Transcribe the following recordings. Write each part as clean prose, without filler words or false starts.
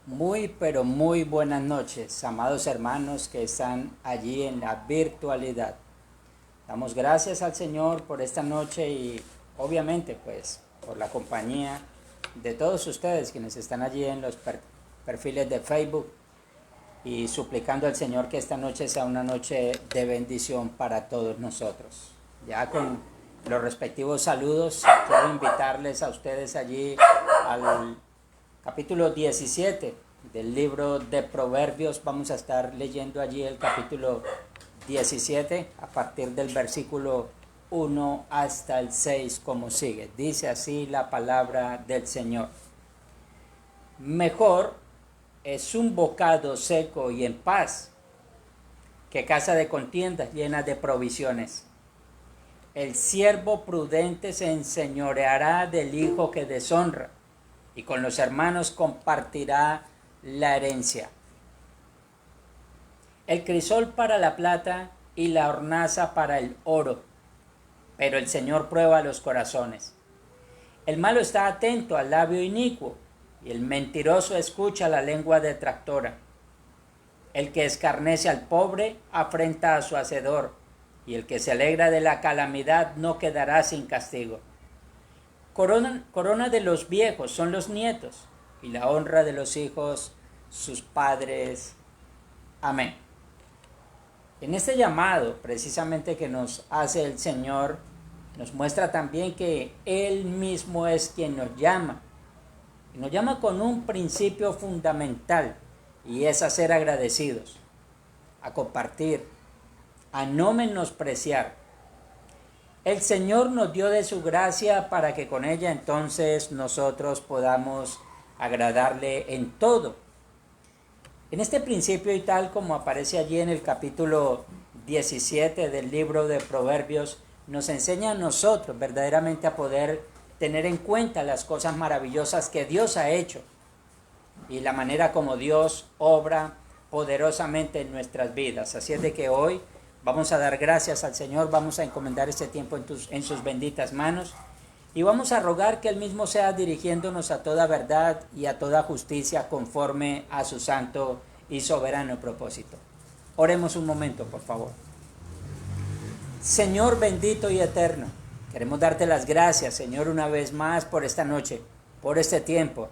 Muy, pero muy buenas noches, amados hermanos que están allí en la virtualidad. Damos gracias al Señor por esta noche y obviamente pues por la compañía de todos ustedes quienes están allí en los perfiles de Facebook y suplicando al Señor que esta noche sea una noche de bendición para todos nosotros. Ya con los respectivos saludos, quiero invitarles a ustedes allí al capítulo 17 del libro de Proverbios. Vamos a estar leyendo allí el capítulo 17 a partir del versículo 1 hasta el 6 como sigue. Dice así la palabra del Señor. Mejor es un bocado seco y en paz que casa de contiendas llena de provisiones. El siervo prudente se enseñoreará del hijo que deshonra y con los hermanos compartirá la herencia. El crisol para la plata y la hornaza para el oro, pero el Señor prueba los corazones. El malo está atento al labio inicuo y el mentiroso escucha la lengua detractora. El que escarnece al pobre afrenta a su hacedor, y el que se alegra de la calamidad no quedará sin castigo. Corona de los viejos son los nietos, y la honra de los hijos sus padres. Amén. En este llamado precisamente que nos hace el Señor, nos muestra también que Él mismo es quien nos llama. Y nos llama con un principio fundamental, y es a ser agradecidos, a compartir, a no menospreciar. El Señor nos dio de su gracia para que con ella entonces nosotros podamos agradarle en todo. En este principio y tal como aparece allí en el capítulo 17 del libro de Proverbios, nos enseña a nosotros verdaderamente a poder tener en cuenta las cosas maravillosas que Dios ha hecho y la manera como Dios obra poderosamente en nuestras vidas. Así es de que hoy vamos a dar gracias al Señor, vamos a encomendar este tiempo en sus benditas manos y vamos a rogar que Él mismo sea dirigiéndonos a toda verdad y a toda justicia conforme a su santo y soberano propósito. Oremos un momento, por favor. Señor bendito y eterno, queremos darte las gracias, Señor, una vez más por esta noche, por este tiempo,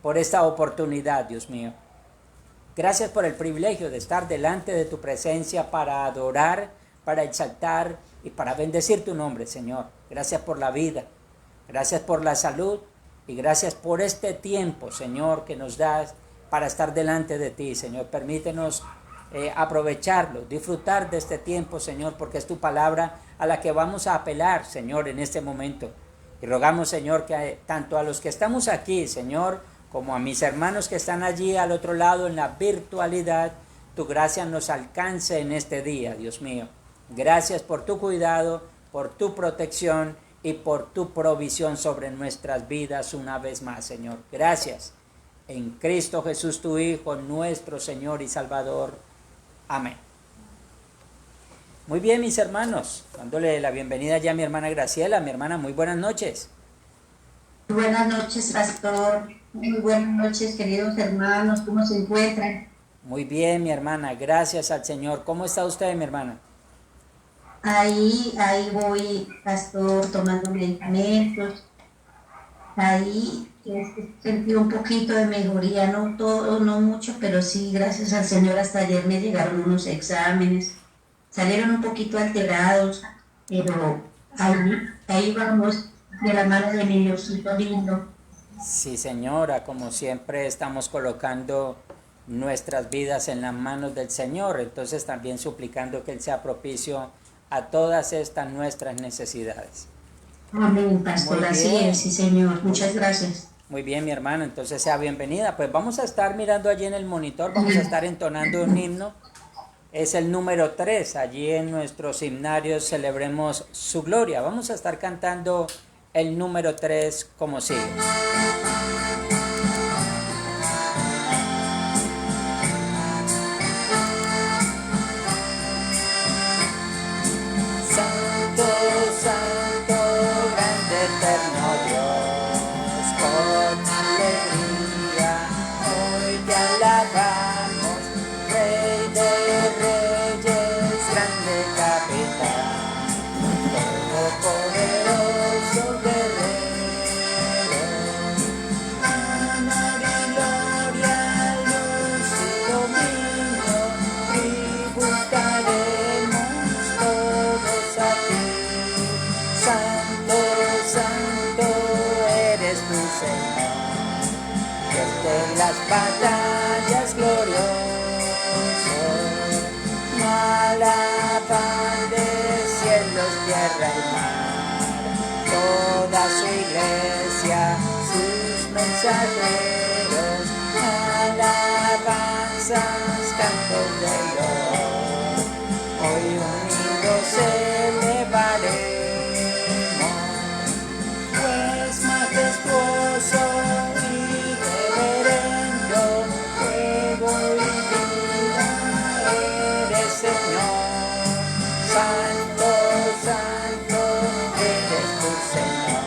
por esta oportunidad, Dios mío. Gracias por el privilegio de estar delante de tu presencia para adorar, para exaltar y para bendecir tu nombre, Señor. Gracias por la vida, gracias por la salud y gracias por este tiempo, Señor, que nos das para estar delante de ti, Señor. Permítenos aprovecharlo, disfrutar de este tiempo, Señor, porque es tu palabra a la que vamos a apelar, Señor, en este momento. Y rogamos, Señor, que tanto a los que estamos aquí, Señor, como a mis hermanos que están allí al otro lado en la virtualidad, tu gracia nos alcance en este día, Dios mío. Gracias por tu cuidado, por tu protección y por tu provisión sobre nuestras vidas una vez más, Señor. Gracias. En Cristo Jesús, tu Hijo, nuestro Señor y Salvador. Amén. Muy bien, mis hermanos, dándole la bienvenida ya a mi hermana Graciela. Mi hermana, muy buenas noches. Buenas noches, pastor. Muy buenas noches, queridos hermanos. ¿Cómo se encuentran? Muy bien, mi hermana. Gracias al Señor. ¿Cómo está usted, mi hermana? Ahí voy, pastor, tomando medicamentos. Ahí sentí un poquito de mejoría, no todo, no mucho, pero sí, gracias al Señor, hasta ayer me llegaron unos exámenes. Salieron un poquito alterados, pero ahí vamos de la mano de mi Diosito lindo. Sí, señora, como siempre estamos colocando nuestras vidas en las manos del Señor, entonces también suplicando que Él sea propicio a todas estas nuestras necesidades. Amén, pastor, así es, sí, Señor. Muchas gracias. Muy bien, mi hermano, entonces sea bienvenida. Pues vamos a estar mirando allí en el monitor, vamos a estar entonando un himno. Es el número 3, allí en nuestros himnarios celebremos su gloria. Vamos a estar cantando el número 3 como sigue. Santo, santo, grande, eterno Dios, con alegría hoy te las batallas glorioso, alaban de cielos, tierra y mar, toda su iglesia, sus mensajeros, alabanzas, cantos de Dios, hoy unidos elevaremos, pues majestuoso y reverendo, fuego y vida eres, Señor. Santo, santo eres tu Señor,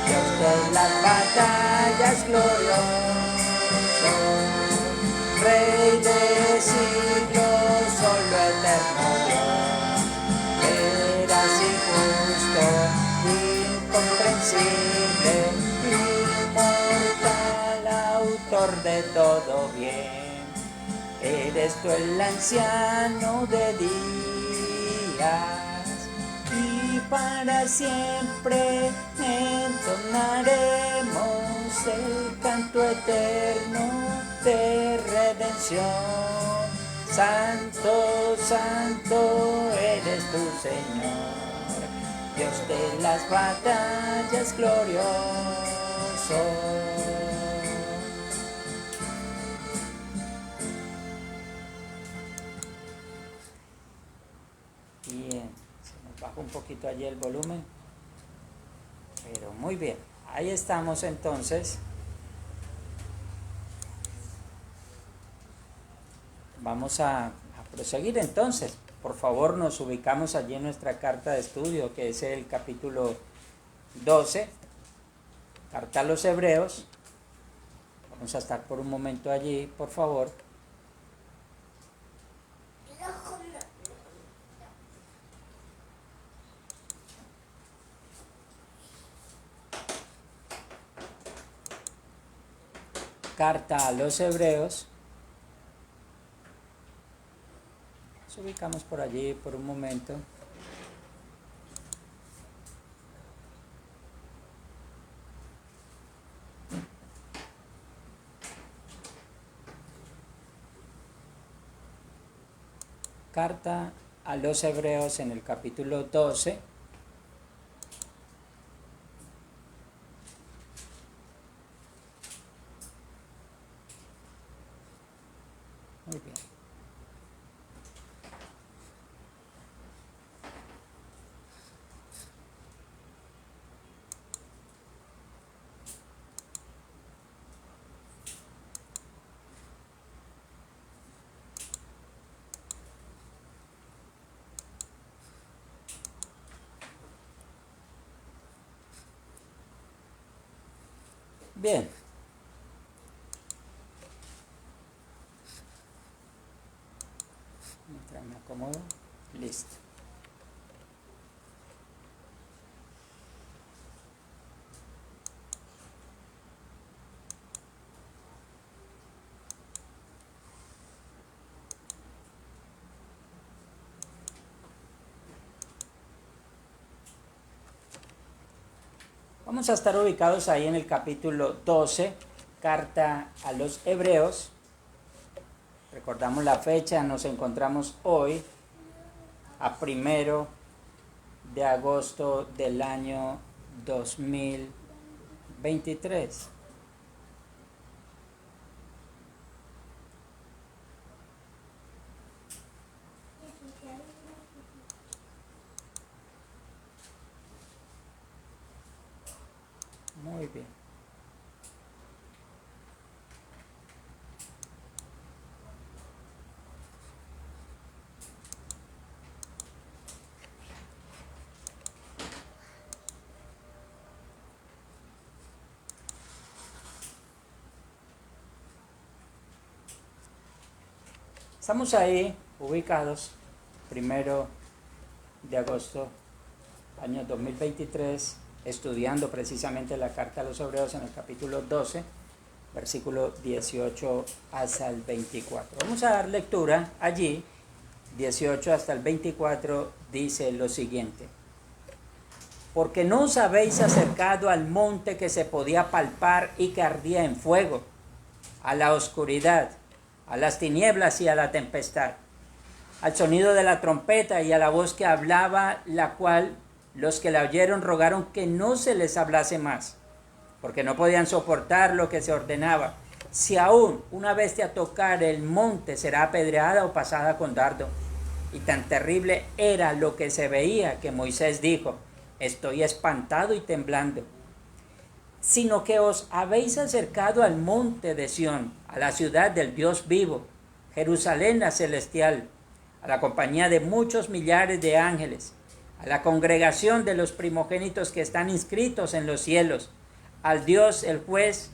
Dios de las batallas glorioso, Rey de siglos, solo eterno Dios, veraz y justo, incomprensible, inmortal, autor de todo bien. Eres tú el anciano de días, y para siempre entonaremos el canto eterno de redención. Santo, santo eres tu Señor, Dios de las batallas glorioso. Bien, se nos baja un poquito allí el volumen, pero muy bien, ahí estamos entonces. Vamos a proseguir entonces. Por favor, nos ubicamos allí en nuestra carta de estudio, que es el capítulo 12, carta a los Hebreos. Vamos a estar por un momento allí, por favor. Carta a los Hebreos. Nos ubicamos por allí por un momento. Carta a los Hebreos en el capítulo 12. Muy bien. Bien. Mientras me acomodo. Listo. Vamos a estar ubicados ahí en el capítulo 12, carta a los Hebreos. Recordamos la fecha, nos encontramos hoy a 1 de agosto del año 2023. Muy bien. Estamos ahí ubicados 1 de agosto, año 2023, estudiando precisamente la carta a los Hebreos en el capítulo 12, versículo 18 hasta el 24. Vamos a dar lectura allí, 18 hasta el 24, dice lo siguiente. Porque no os habéis acercado al monte que se podía palpar y que ardía en fuego, a la oscuridad, a las tinieblas y a la tempestad, al sonido de la trompeta y a la voz que hablaba, la cual los que la oyeron rogaron que no se les hablase más, porque no podían soportar lo que se ordenaba. Si aún una bestia tocar el monte, será apedreada o pasada con dardo. Y tan terrible era lo que se veía que Moisés dijo: estoy espantado y temblando. Sino que os habéis acercado al monte de Sión, a la ciudad del Dios vivo, Jerusalén la celestial, a la compañía de muchos millares de ángeles, a la congregación de los primogénitos que están inscritos en los cielos, al Dios el juez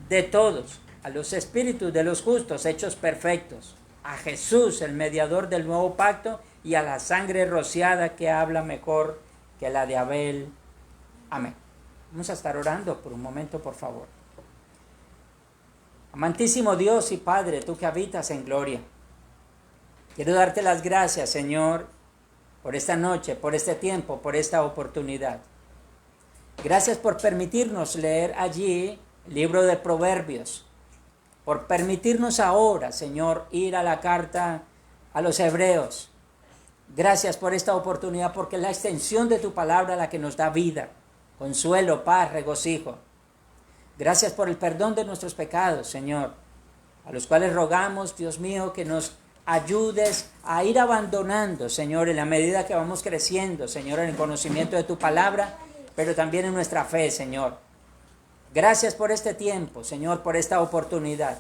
de todos, a los espíritus de los justos hechos perfectos, a Jesús el mediador del nuevo pacto y a la sangre rociada que habla mejor que la de Abel. Amén. Vamos a estar orando por un momento, por favor. Amantísimo Dios y Padre, tú que habitas en gloria, quiero darte las gracias, Señor, por esta noche, por este tiempo, por esta oportunidad. Gracias por permitirnos leer allí el libro de Proverbios, por permitirnos ahora, Señor, ir a la carta a los hebreos. Gracias por esta oportunidad, porque es la extensión de tu palabra la que nos da vida, consuelo, paz, regocijo. Gracias por el perdón de nuestros pecados, Señor, a los cuales rogamos, Dios mío, que nos ayudes a ir abandonando, Señor, en la medida que vamos creciendo, Señor, en el conocimiento de tu palabra, pero también en nuestra fe, Señor. Gracias por este tiempo, Señor, por esta oportunidad.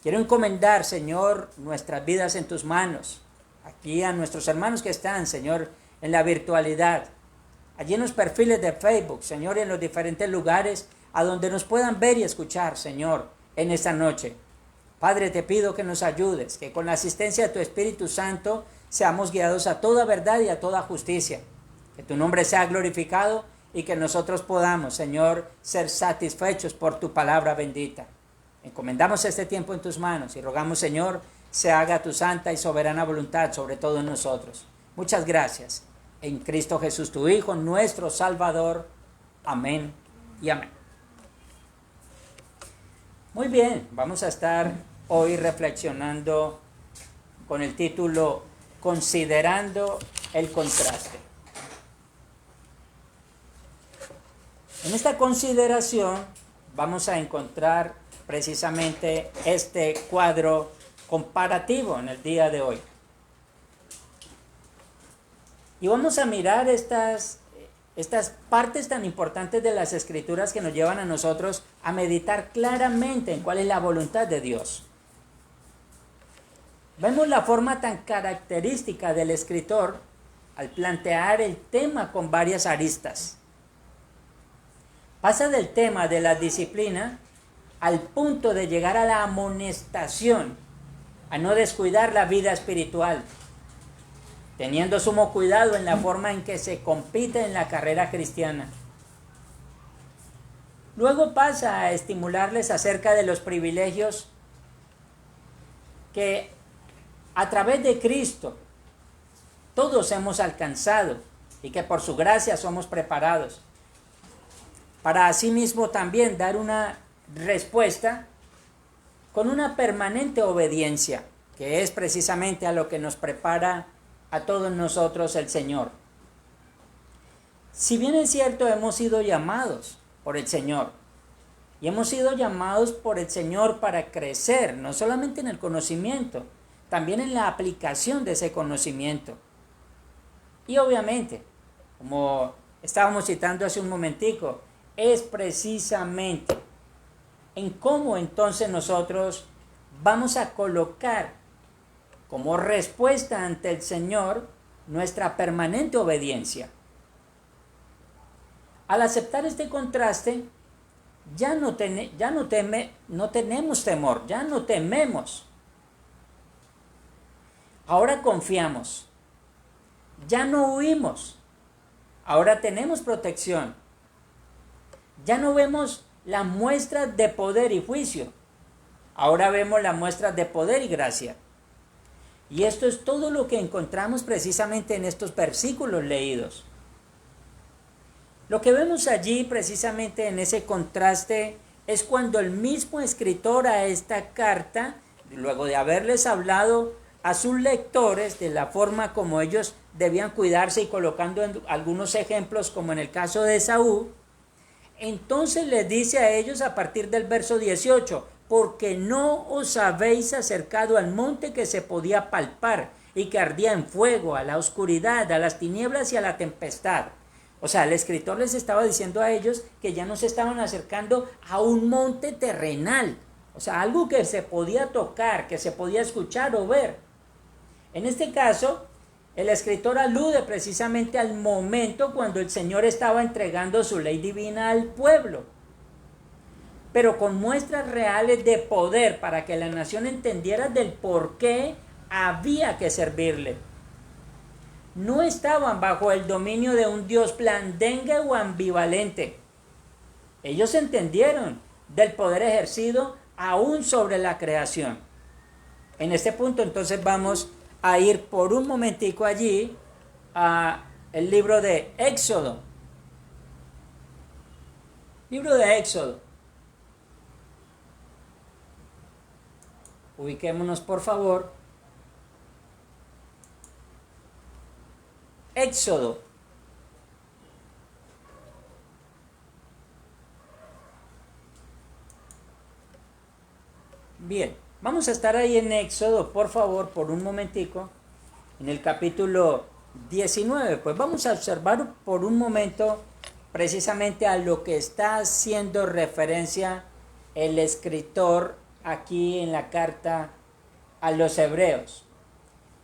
Quiero encomendar, Señor, nuestras vidas en tus manos. Aquí a nuestros hermanos que están, Señor, en la virtualidad. Allí en los perfiles de Facebook, Señor, en los diferentes lugares a donde nos puedan ver y escuchar, Señor, en esta noche. Padre, te pido que nos ayudes, que con la asistencia de tu Espíritu Santo seamos guiados a toda verdad y a toda justicia. Que tu nombre sea glorificado y que nosotros podamos, Señor, ser satisfechos por tu palabra bendita. Encomendamos este tiempo en tus manos y rogamos, Señor, se haga tu santa y soberana voluntad sobre todos nosotros. Muchas gracias. En Cristo Jesús, tu Hijo, nuestro Salvador. Amén y amén. Muy bien, vamos a estar hoy reflexionando con el título Considerando el contraste. En esta consideración vamos a encontrar precisamente este cuadro comparativo en el día de hoy. Y vamos a mirar estas partes tan importantes de las Escrituras que nos llevan a nosotros a meditar claramente en cuál es la voluntad de Dios. Vemos la forma tan característica del escritor al plantear el tema con varias aristas. Pasa del tema de la disciplina al punto de llegar a la amonestación, a no descuidar la vida espiritual, teniendo sumo cuidado en la forma en que se compite en la carrera cristiana. Luego pasa a estimularles acerca de los privilegios que a través de Cristo todos hemos alcanzado y que por su gracia somos preparados para asimismo también dar una respuesta con una permanente obediencia, que es precisamente a lo que nos prepara a todos nosotros el Señor. Si bien es cierto, hemos sido llamados por el Señor, y hemos sido llamados por el Señor para crecer, no solamente en el conocimiento, también en la aplicación de ese conocimiento. Y obviamente, como estábamos citando hace un momentico, es precisamente en cómo entonces nosotros vamos a colocar como respuesta ante el Señor nuestra permanente obediencia. Al aceptar este contraste, no tenemos temor, ya no tememos. Ahora confiamos, ya no huimos, ahora tenemos protección. Ya no vemos la muestra de poder y juicio, ahora vemos la muestra de poder y gracia. Y esto es todo lo que encontramos precisamente en estos versículos leídos. Lo que vemos allí precisamente en ese contraste es cuando el mismo escritor a esta carta, luego de haberles hablado a sus lectores de la forma como ellos debían cuidarse y colocando algunos ejemplos como en el caso de Esaú, entonces les dice a ellos a partir del verso 18, porque no os habéis acercado al monte que se podía palpar y que ardía en fuego, a la oscuridad, a las tinieblas y a la tempestad. O sea, el escritor les estaba diciendo a ellos que ya no se estaban acercando a un monte terrenal, o sea, algo que se podía tocar, que se podía escuchar o ver. En este caso, el escritor alude precisamente al momento cuando el Señor estaba entregando su ley divina al pueblo, pero con muestras reales de poder para que la nación entendiera del por qué había que servirle. No estaban bajo el dominio de un Dios blandengue o ambivalente. Ellos entendieron del poder ejercido aún sobre la creación. En este punto entonces vamos a ir por un momentico allí a el libro de Éxodo. Libro de Éxodo. Ubiquémonos por favor. Éxodo. Bien, vamos a estar ahí en Éxodo, por favor, por un momentico, en el capítulo 19. Pues vamos a observar por un momento precisamente a lo que está haciendo referencia el escritor aquí en la carta a los hebreos.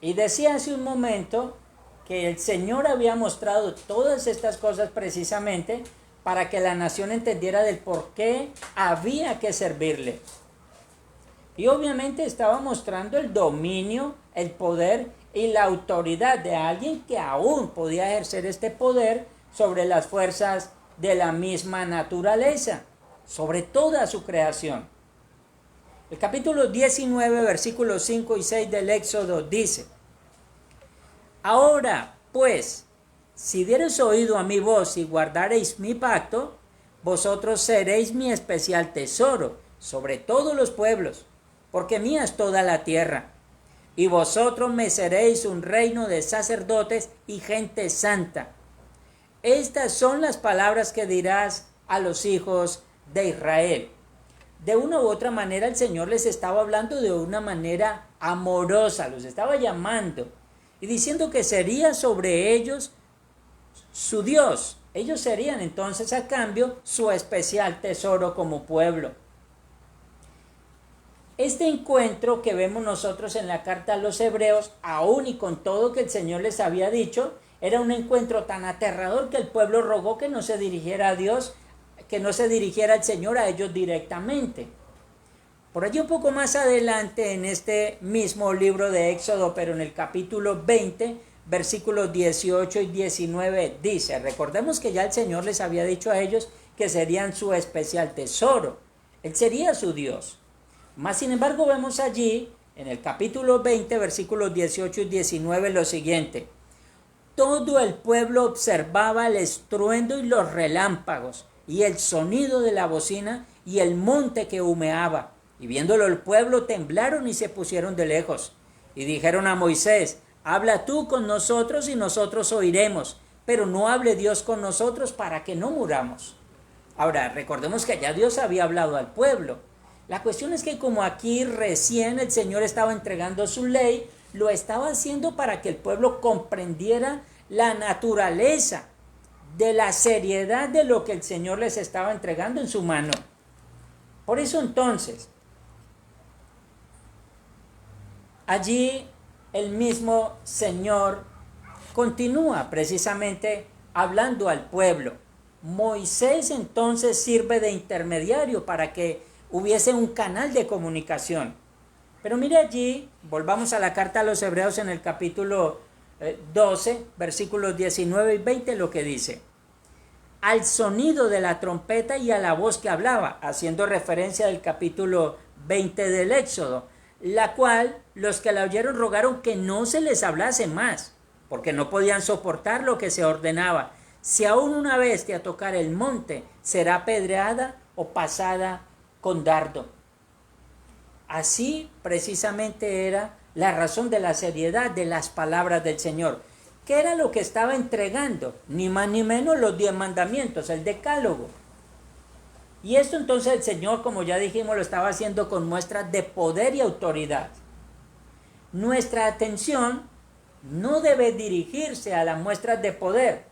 Y decía hace un momento que el Señor había mostrado todas estas cosas precisamente para que la nación entendiera del por qué había que servirle. Y obviamente estaba mostrando el dominio, el poder y la autoridad de alguien que aún podía ejercer este poder sobre las fuerzas de la misma naturaleza, sobre toda su creación. El capítulo 19, versículos 5 y 6 del Éxodo dice: Ahora, pues, si diereis oído a mi voz y guardareis mi pacto, vosotros seréis mi especial tesoro sobre todos los pueblos, porque mía es toda la tierra. Y vosotros me seréis un reino de sacerdotes y gente santa. Estas son las palabras que dirás a los hijos de Israel. De una u otra manera el Señor les estaba hablando de una manera amorosa, los estaba llamando y diciendo que sería sobre ellos su Dios. Ellos serían entonces a cambio su especial tesoro como pueblo. Este encuentro que vemos nosotros en la carta a los hebreos, aún y con todo que el Señor les había dicho, era un encuentro tan aterrador que el pueblo rogó que no se dirigiera a Dios, que no se dirigiera al Señor a ellos directamente. Por allí un poco más adelante en este mismo libro de Éxodo, pero en el capítulo 20, versículos 18 y 19 dice, recordemos que ya el Señor les había dicho a ellos que serían su especial tesoro, Él sería su Dios. Mas sin embargo vemos allí en el capítulo 20, versículos 18 y 19 lo siguiente: todo el pueblo observaba el estruendo y los relámpagos y el sonido de la bocina y el monte que humeaba. Y viéndolo el pueblo temblaron y se pusieron de lejos. Y dijeron a Moisés: habla tú con nosotros y nosotros oiremos, pero no hable Dios con nosotros para que no muramos. Ahora, recordemos que ya Dios había hablado al pueblo. La cuestión es que como aquí recién el Señor estaba entregando su ley, lo estaba haciendo para que el pueblo comprendiera la naturaleza de la seriedad de lo que el Señor les estaba entregando en su mano. Por eso entonces, allí el mismo Señor continúa precisamente hablando al pueblo. Moisés entonces sirve de intermediario para que hubiese un canal de comunicación. Pero mire allí, volvamos a la carta a los hebreos en el capítulo 12, versículos 19 y 20, lo que dice: al sonido de la trompeta y a la voz que hablaba, haciendo referencia al capítulo 20 del Éxodo, la cual los que la oyeron rogaron que no se les hablase más, porque no podían soportar lo que se ordenaba: si aún una bestia tocar el monte, será apedreada o pasada con dardo. Así precisamente era la razón de la seriedad de las palabras del Señor. ¿Qué era lo que estaba entregando? Ni más ni menos los 10 mandamientos, el decálogo. Y esto entonces el Señor, como ya dijimos, lo estaba haciendo con muestras de poder y autoridad. Nuestra atención no debe dirigirse a las muestras de poder,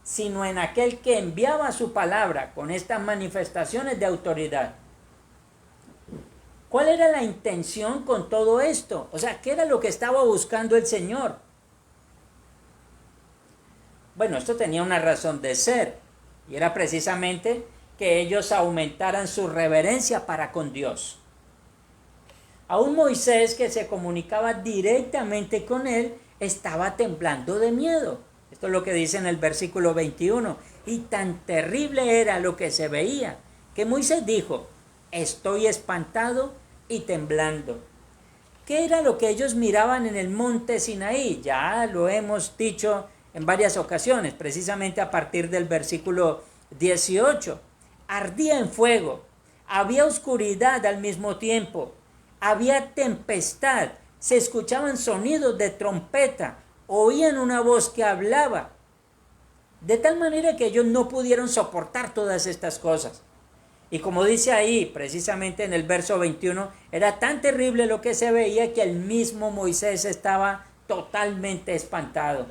sino en aquel que enviaba su palabra con estas manifestaciones de autoridad. ¿Cuál era la intención con todo esto? O sea, ¿qué era lo que estaba buscando el Señor? Bueno, esto tenía una razón de ser, y era precisamente que ellos aumentaran su reverencia para con Dios. Aún Moisés, que se comunicaba directamente con él, estaba temblando de miedo. Esto es lo que dice en el versículo 21. Y tan terrible era lo que se veía, que Moisés dijo: estoy espantado y temblando. ¿Qué era lo que ellos miraban en el monte Sinaí? Ya lo hemos dicho en varias ocasiones, precisamente a partir del versículo 18. Ardía en fuego, había oscuridad al mismo tiempo, había tempestad, se escuchaban sonidos de trompeta, oían una voz que hablaba, de tal manera que ellos no pudieron soportar todas estas cosas. Y como dice ahí, precisamente en el verso 21, era tan terrible lo que se veía que el mismo Moisés estaba totalmente espantado.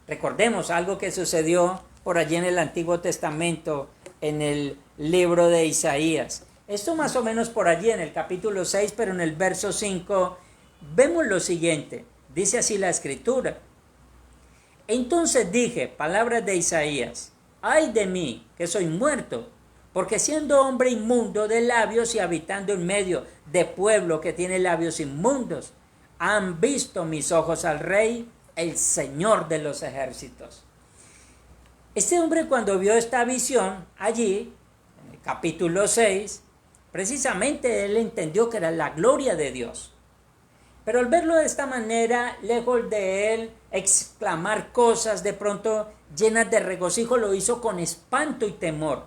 Recordemos algo que sucedió por allí en el Antiguo Testamento, en el libro de Isaías. Esto más o menos por allí en el capítulo 6, pero en el verso 5 vemos lo siguiente. Dice así la Escritura: entonces dije, palabras de Isaías: ay de mí, que soy muerto, porque siendo hombre inmundo de labios y habitando en medio de pueblo que tiene labios inmundos, han visto mis ojos al Rey, el Señor de los ejércitos. Este hombre, cuando vio esta visión allí, en el capítulo 6, precisamente él entendió que era la gloria de Dios. Pero al verlo de esta manera, lejos de él exclamar cosas de pronto llenas de regocijo, lo hizo con espanto y temor.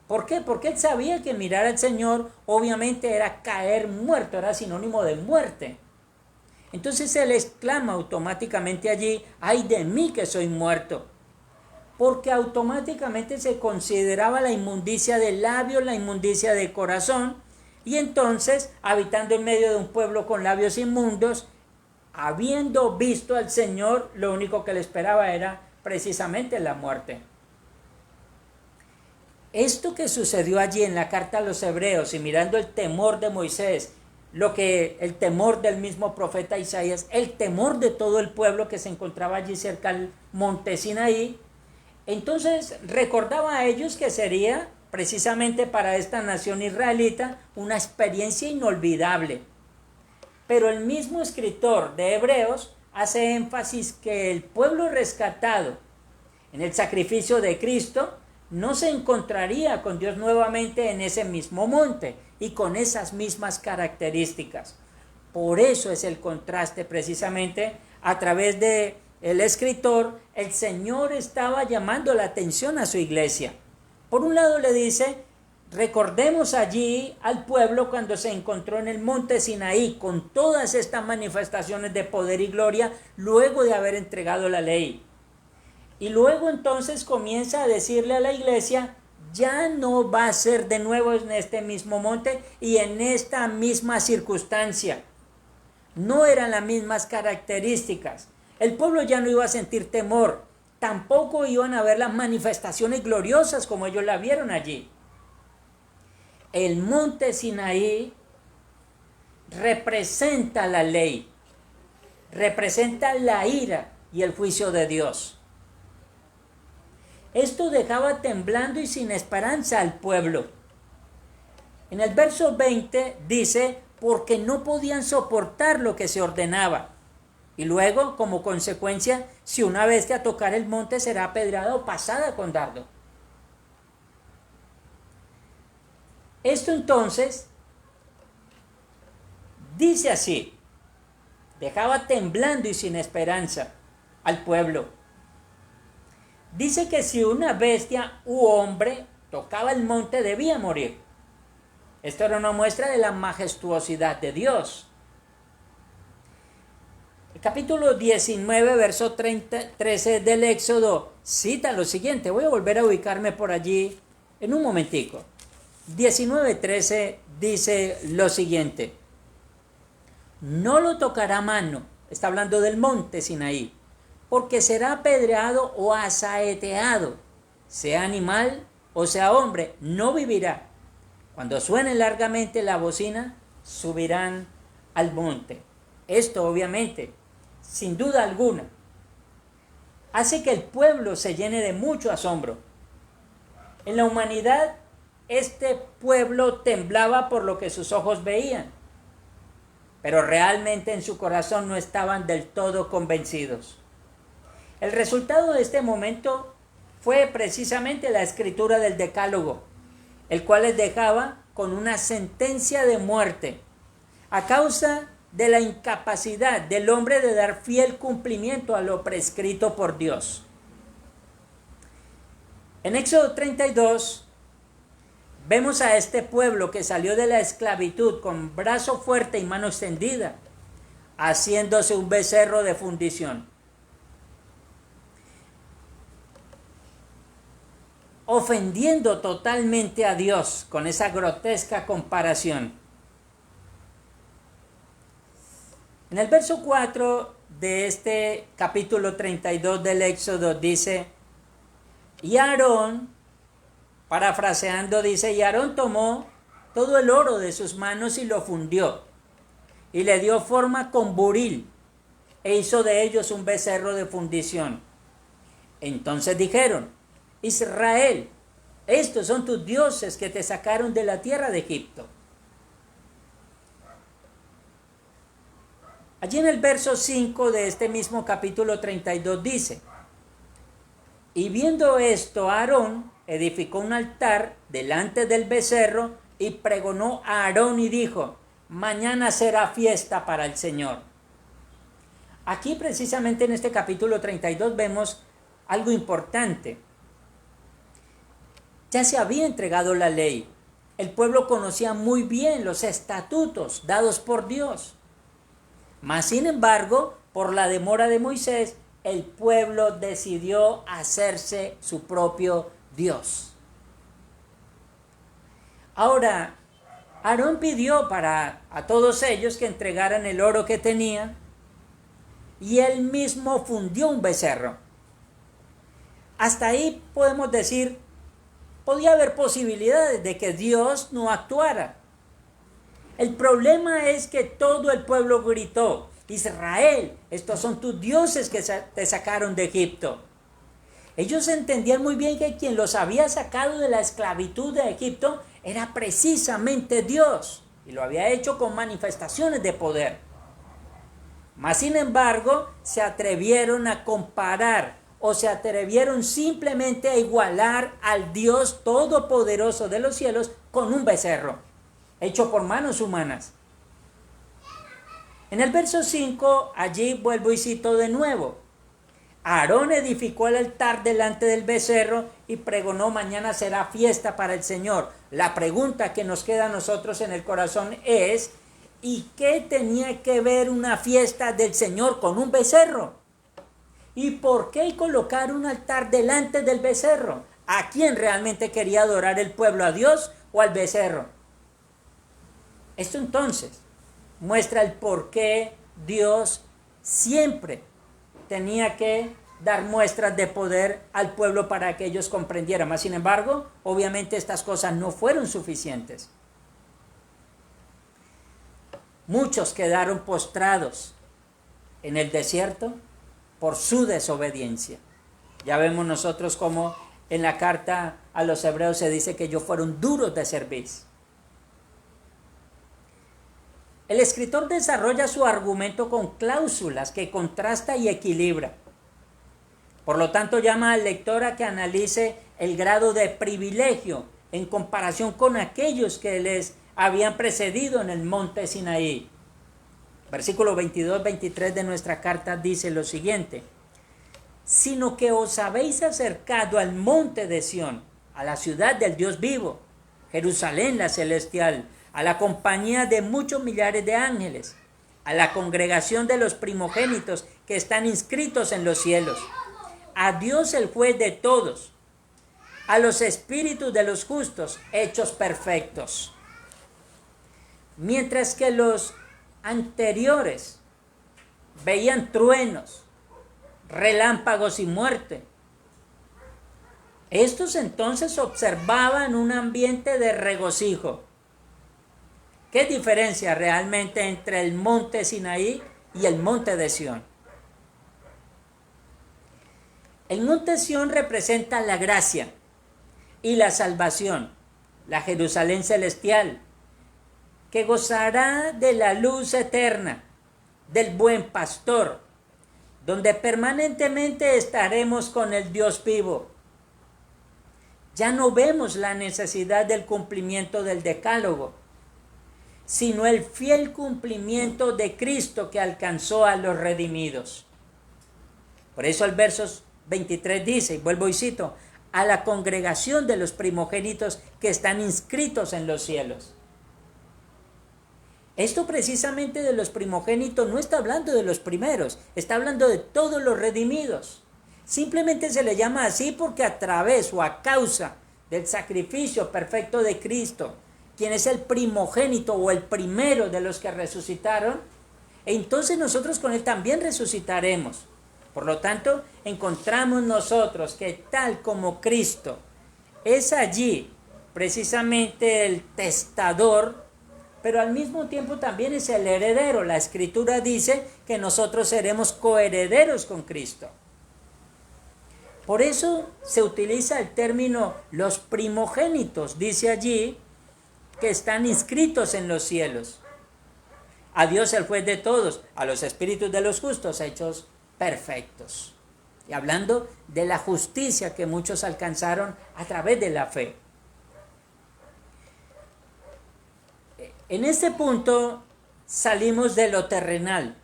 ¿Por qué? Porque él sabía que mirar al Señor obviamente era caer muerto, era sinónimo de muerte. Entonces él exclama automáticamente allí: ay de mí que soy muerto. Porque automáticamente se consideraba la inmundicia de labios, la inmundicia de corazón, y entonces, habitando en medio de un pueblo con labios inmundos, habiendo visto al Señor, lo único que le esperaba era precisamente la muerte. Esto que sucedió allí en la carta a los Hebreos, y mirando el temor de Moisés, el temor del mismo profeta Isaías, el temor de todo el pueblo que se encontraba allí cerca al monte Sinaí, entonces recordaba a ellos que sería precisamente para esta nación israelita una experiencia inolvidable. Pero el mismo escritor de Hebreos hace énfasis que el pueblo rescatado en el sacrificio de Cristo no se encontraría con Dios nuevamente en ese mismo monte y con esas mismas características. Por eso es el contraste precisamente a través de el escritor. El Señor estaba llamando la atención a su iglesia. Por un lado le dice: recordemos allí al pueblo cuando se encontró en el monte Sinaí con todas estas manifestaciones de poder y gloria luego de haber entregado la ley. Y luego entonces comienza a decirle a la iglesia: ya no va a ser de nuevo en este mismo monte y en esta misma circunstancia. No eran las mismas características. El pueblo ya no iba a sentir temor, tampoco iban a ver las manifestaciones gloriosas como ellos la vieron allí. El monte Sinaí representa la ley, representa la ira y el juicio de Dios. Esto dejaba temblando y sin esperanza al pueblo. En el verso 20 dice: porque no podían soportar lo que se ordenaba. Y luego, como consecuencia, si una bestia tocara el monte, será apedreada o pasada con dardo. Esto entonces dice así: dejaba temblando y sin esperanza al pueblo. Dice que si una bestia u hombre tocaba el monte debía morir. Esto era una muestra de la majestuosidad de Dios. El capítulo 19, verso 13 del Éxodo cita lo siguiente. Voy a volver a ubicarme por allí en un momentico. 19:13 dice lo siguiente: no lo tocará mano, está hablando del monte Sinaí, porque será apedreado o asaeteado, sea animal o sea hombre, no vivirá. Cuando suene largamente la bocina, subirán al monte. Esto obviamente, sin duda alguna, hace que el pueblo se llene de mucho asombro. En la humanidad, este pueblo temblaba por lo que sus ojos veían, pero realmente en su corazón no estaban del todo convencidos. El resultado de este momento fue precisamente la escritura del Decálogo, el cual les dejaba con una sentencia de muerte a causa de la incapacidad del hombre de dar fiel cumplimiento a lo prescrito por Dios. En Éxodo 32 vemos a este pueblo que salió de la esclavitud con brazo fuerte y mano extendida, haciéndose un becerro de fundición, ofendiendo totalmente a Dios con esa grotesca comparación. En el verso 4 de este capítulo 32 del Éxodo dice: y Aarón, parafraseando, dice: y Aarón tomó todo el oro de sus manos y lo fundió, y le dio forma con buril, e hizo de ellos un becerro de fundición. Entonces dijeron: Israel, estos son tus dioses que te sacaron de la tierra de Egipto. Allí en el verso 5 de este mismo capítulo 32 dice: y viendo esto, Aarón edificó un altar delante del becerro y pregonó a Aarón y dijo: mañana será fiesta para el Señor. Aquí precisamente en este capítulo 32 vemos algo importante. Ya se había entregado la ley. El pueblo conocía muy bien los estatutos dados por Dios. Mas, sin embargo, por la demora de Moisés, el pueblo decidió hacerse su propio Dios. Ahora, Aarón pidió a todos ellos que entregaran el oro que tenían, y él mismo fundió un becerro. Hasta ahí podemos decir, podía haber posibilidades de que Dios no actuara. El problema es que todo el pueblo gritó: Israel, estos son tus dioses que te sacaron de Egipto. Ellos entendían muy bien que quien los había sacado de la esclavitud de Egipto era precisamente Dios, y lo había hecho con manifestaciones de poder. Mas, sin embargo, se atrevieron a comparar, o se atrevieron simplemente a igualar al Dios todopoderoso de los cielos con un becerro, hecho por manos humanas. En el verso 5, allí vuelvo y cito de nuevo: Aarón edificó el altar delante del becerro y pregonó: mañana será fiesta para el Señor. La pregunta que nos queda a nosotros en el corazón es: ¿y qué tenía que ver una fiesta del Señor con un becerro? ¿Y por qué colocar un altar delante del becerro? ¿A quién realmente quería adorar el pueblo? ¿A Dios o al becerro? Esto entonces muestra el por qué Dios siempre tenía que dar muestras de poder al pueblo para que ellos comprendieran. Mas, sin embargo, obviamente estas cosas no fueron suficientes. Muchos quedaron postrados en el desierto por su desobediencia. Ya vemos nosotros cómo en la carta a los hebreos se dice que ellos fueron duros de cerviz. El escritor desarrolla su argumento con cláusulas que contrasta y equilibra. Por lo tanto, llama al lector a que analice el grado de privilegio en comparación con aquellos que les habían precedido en el monte Sinaí. Versículo 22-23 de nuestra carta dice lo siguiente: sino que os habéis acercado al monte de Sión a la ciudad del Dios vivo, Jerusalén la celestial, a la compañía de muchos millares de ángeles, a la congregación de los primogénitos que están inscritos en los cielos, a Dios el juez de todos, a los espíritus de los justos hechos perfectos. Mientras que los anteriores veían truenos, relámpagos y muerte, estos entonces observaban un ambiente de regocijo. ¿Qué diferencia realmente entre el monte Sinaí y el monte de Sión? El monte Sión representa la gracia y la salvación, la Jerusalén celestial, que gozará de la luz eterna, del buen pastor, donde permanentemente estaremos con el Dios vivo. Ya no vemos la necesidad del cumplimiento del decálogo, sino el fiel cumplimiento de Cristo que alcanzó a los redimidos. Por eso el verso 23 dice, y vuelvo y cito, a la congregación de los primogénitos que están inscritos en los cielos. Esto precisamente de los primogénitos no está hablando de los primeros, está hablando de todos los redimidos. Simplemente se le llama así porque a través o a causa del sacrificio perfecto de Cristo, quien es el primogénito o el primero de los que resucitaron, entonces nosotros con él también resucitaremos. Por lo tanto, encontramos nosotros que tal como Cristo es allí precisamente el testador, pero al mismo tiempo también es el heredero. La Escritura dice que nosotros seremos coherederos con Cristo. Por eso se utiliza el término los primogénitos, dice allí, que están inscritos en los cielos. A Dios el juez de todos, a los espíritus de los justos hechos perfectos. Y hablando de la justicia que muchos alcanzaron a través de la fe. En este punto salimos de lo terrenal,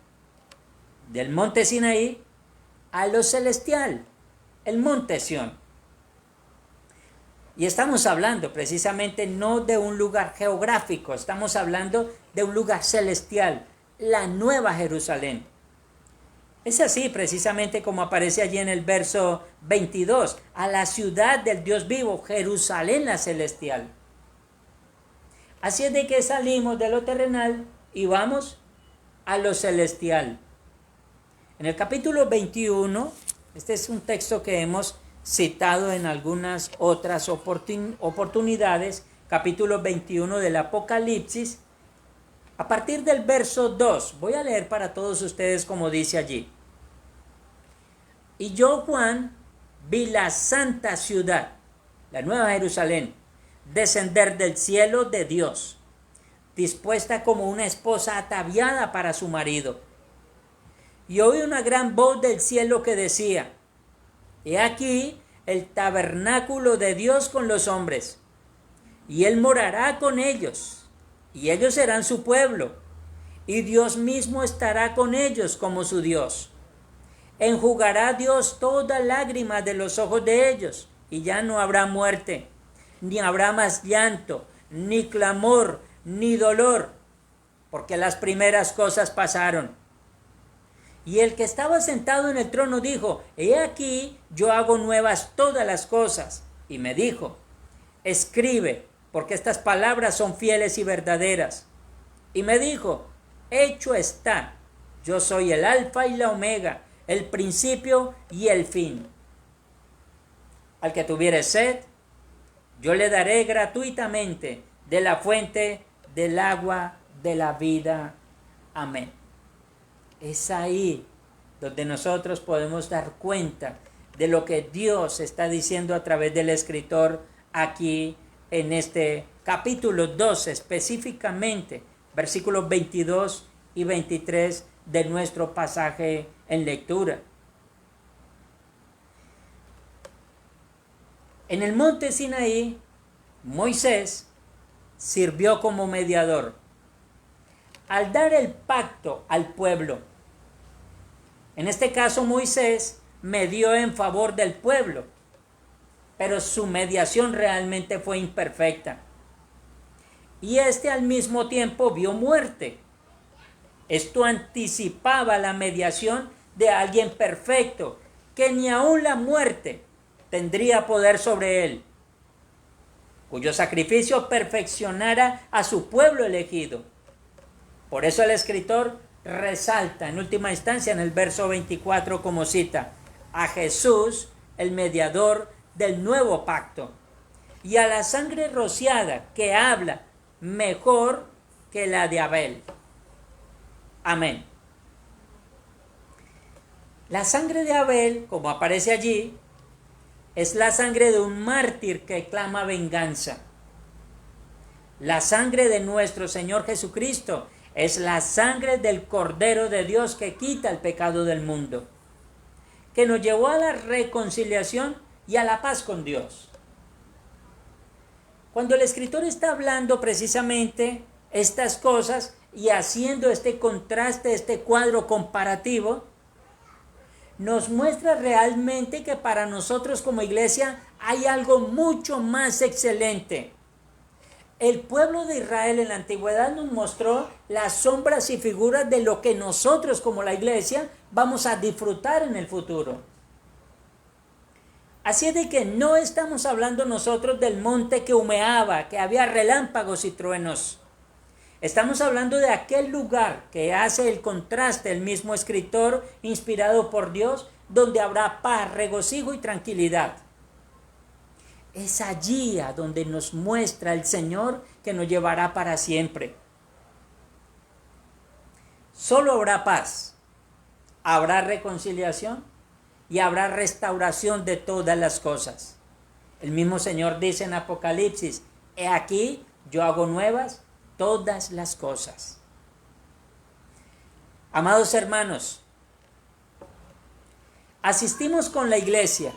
del monte Sinaí, a lo celestial, el monte Sión. Y estamos hablando precisamente no de un lugar geográfico, estamos hablando de un lugar celestial, la Nueva Jerusalén. Es así precisamente como aparece allí en el verso 22, a la ciudad del Dios vivo, Jerusalén la celestial. Así es de que salimos de lo terrenal y vamos a lo celestial. En el capítulo 21, este es un texto que hemos citado en algunas otras oportunidades, capítulo 21 del Apocalipsis, a partir del verso 2, voy a leer para todos ustedes como dice allí. Y yo, Juan, vi la santa ciudad, la Nueva Jerusalén, descender del cielo de Dios, dispuesta como una esposa ataviada para su marido. Y oí una gran voz del cielo que decía, he aquí el tabernáculo de Dios con los hombres, y Él morará con ellos, y ellos serán su pueblo, y Dios mismo estará con ellos como su Dios. Enjugará Dios toda lágrima de los ojos de ellos, y ya no habrá muerte, ni habrá más llanto, ni clamor, ni dolor, porque las primeras cosas pasaron. Y el que estaba sentado en el trono dijo, he aquí, yo hago nuevas todas las cosas. Y me dijo, escribe, porque estas palabras son fieles y verdaderas. Y me dijo, hecho está, yo soy el alfa y la omega, el principio y el fin. Al que tuviere sed, yo le daré gratuitamente de la fuente del agua de la vida. Amén. Es ahí donde nosotros podemos dar cuenta de lo que Dios está diciendo a través del escritor aquí en este capítulo 12, específicamente versículos 22 y 23 de nuestro pasaje en lectura. En el monte Sinaí, Moisés sirvió como mediador. Al dar el pacto al pueblo, en este caso Moisés medió en favor del pueblo. pero su mediación realmente fue imperfecta. Y al mismo tiempo vio muerte. Esto anticipaba la mediación de alguien perfecto, que ni aun la muerte tendría poder sobre él, cuyo sacrificio perfeccionara a su pueblo elegido. Por eso el escritor resalta en última instancia en el verso 24 como cita a Jesús, el mediador del nuevo pacto, y a la sangre rociada que habla mejor que la de Abel. Amén. La sangre de Abel, como aparece allí, es la sangre de un mártir que clama venganza. La sangre de nuestro Señor Jesucristo es la sangre del Cordero de Dios que quita el pecado del mundo, que nos llevó a la reconciliación y a la paz con Dios. Cuando el escritor está hablando precisamente estas cosas y haciendo este contraste, este cuadro comparativo, nos muestra realmente que para nosotros como iglesia hay algo mucho más excelente. El pueblo de Israel en la antigüedad nos mostró las sombras y figuras de lo que nosotros como la iglesia vamos a disfrutar en el futuro. Así es de que no estamos hablando nosotros del monte que humeaba, que había relámpagos y truenos. Estamos hablando de aquel lugar que hace el contraste el mismo escritor inspirado por Dios, donde habrá paz, regocijo y tranquilidad. Es allí a donde nos muestra el Señor que nos llevará para siempre. Solo habrá paz, habrá reconciliación y habrá restauración de todas las cosas. El mismo Señor dice en Apocalipsis: he aquí, yo hago nuevas todas las cosas. Amados hermanos, asistimos con la iglesia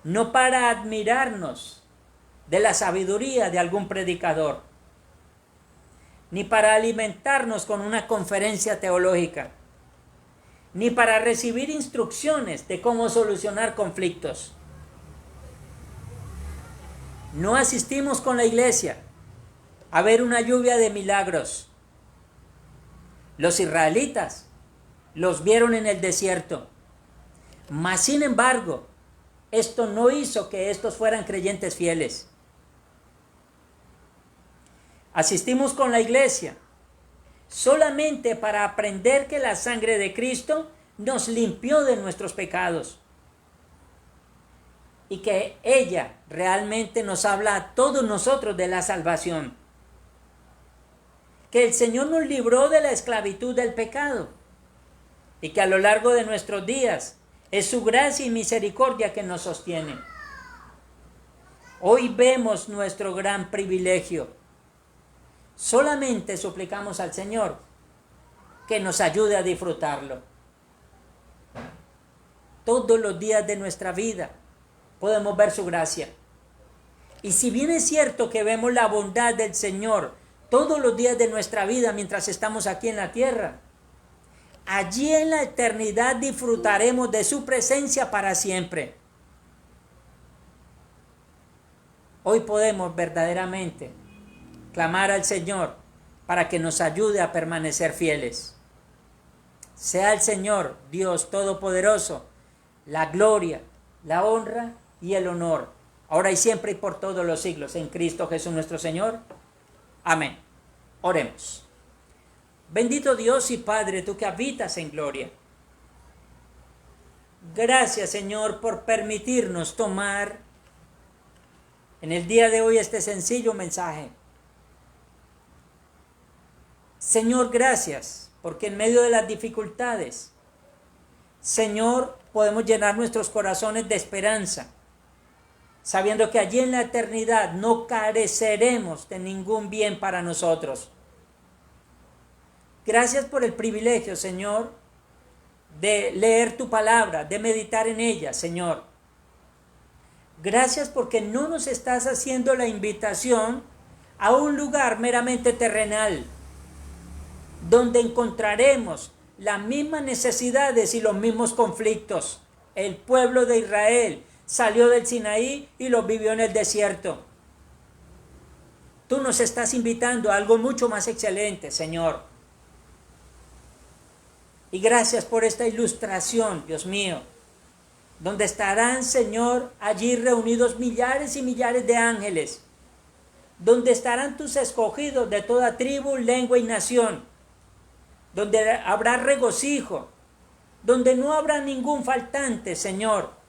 no para admirarnos de la sabiduría de algún predicador, ni para alimentarnos con una conferencia teológica, ni para recibir instrucciones de cómo solucionar conflictos. No asistimos con la iglesia a ver una lluvia de milagros. Los israelitas los vieron en el desierto, mas sin embargo, esto no hizo que estos fueran creyentes fieles. Asistimos con la iglesia solamente para aprender que la sangre de Cristo nos limpió de nuestros pecados y que ella realmente nos habla a todos nosotros de la salvación. Que el Señor nos libró de la esclavitud del pecado y que a lo largo de nuestros días es su gracia y misericordia que nos sostiene. Hoy vemos nuestro gran privilegio. Solamente suplicamos al Señor que nos ayude a disfrutarlo. Todos los días de nuestra vida podemos ver su gracia. Y si bien es cierto que vemos la bondad del Señor todos los días de nuestra vida mientras estamos aquí en la tierra, allí en la eternidad disfrutaremos de su presencia para siempre. Hoy podemos verdaderamente clamar al Señor para que nos ayude a permanecer fieles. Sea el Señor, Dios Todopoderoso, la gloria, la honra y el honor, ahora y siempre y por todos los siglos, en Cristo Jesús nuestro Señor. Amén. Oremos. Bendito Dios y Padre, tú que habitas en gloria. Gracias, Señor, por permitirnos tomar en el día de hoy este sencillo mensaje. Señor, gracias, porque en medio de las dificultades, Señor, podemos llenar nuestros corazones de esperanza, sabiendo que allí en la eternidad no careceremos de ningún bien para nosotros. Gracias por el privilegio, Señor, de leer tu palabra, de meditar en ella, Señor. Gracias porque no nos estás haciendo la invitación a un lugar meramente terrenal, donde encontraremos las mismas necesidades y los mismos conflictos. El pueblo de Israel salió del Sinaí y los vivió en el desierto. Tú nos estás invitando a algo mucho más excelente, Señor. Y gracias por esta ilustración, Dios mío, donde estarán, Señor, allí reunidos millares y millares de ángeles, donde estarán tus escogidos de toda tribu, lengua y nación, donde habrá regocijo, donde no habrá ningún faltante, Señor,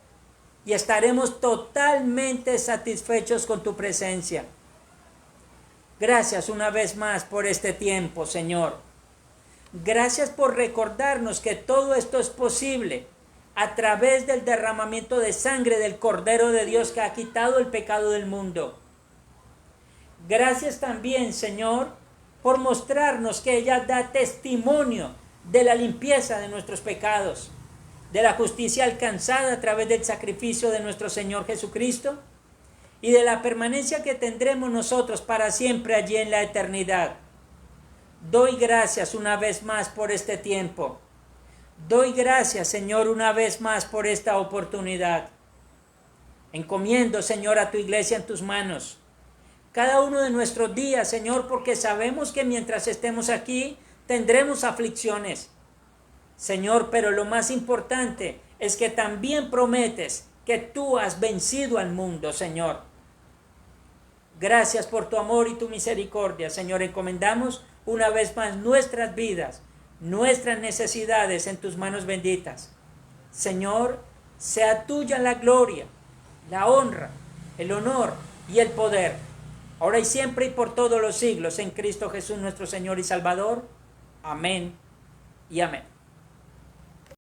y estaremos totalmente satisfechos con tu presencia. Gracias una vez más por este tiempo, Señor. Gracias por recordarnos que todo esto es posible a través del derramamiento de sangre del Cordero de Dios que ha quitado el pecado del mundo. Gracias también, Señor, por mostrarnos que ella da testimonio de la limpieza de nuestros pecados, de la justicia alcanzada a través del sacrificio de nuestro Señor Jesucristo y de la permanencia que tendremos nosotros para siempre allí en la eternidad. Doy gracias una vez más por este tiempo. Doy gracias, Señor, una vez más por esta oportunidad. Encomiendo, Señor, a tu iglesia en tus manos. Cada uno de nuestros días, Señor, porque sabemos que mientras estemos aquí tendremos aflicciones. Señor, pero lo más importante es que también prometes que tú has vencido al mundo, Señor. Gracias por tu amor y tu misericordia, Señor. Encomendamos una vez más nuestras vidas, nuestras necesidades en tus manos benditas. Señor, sea tuya la gloria, la honra, el honor y el poder, ahora y siempre y por todos los siglos, en Cristo Jesús nuestro Señor y Salvador. Amén y amén.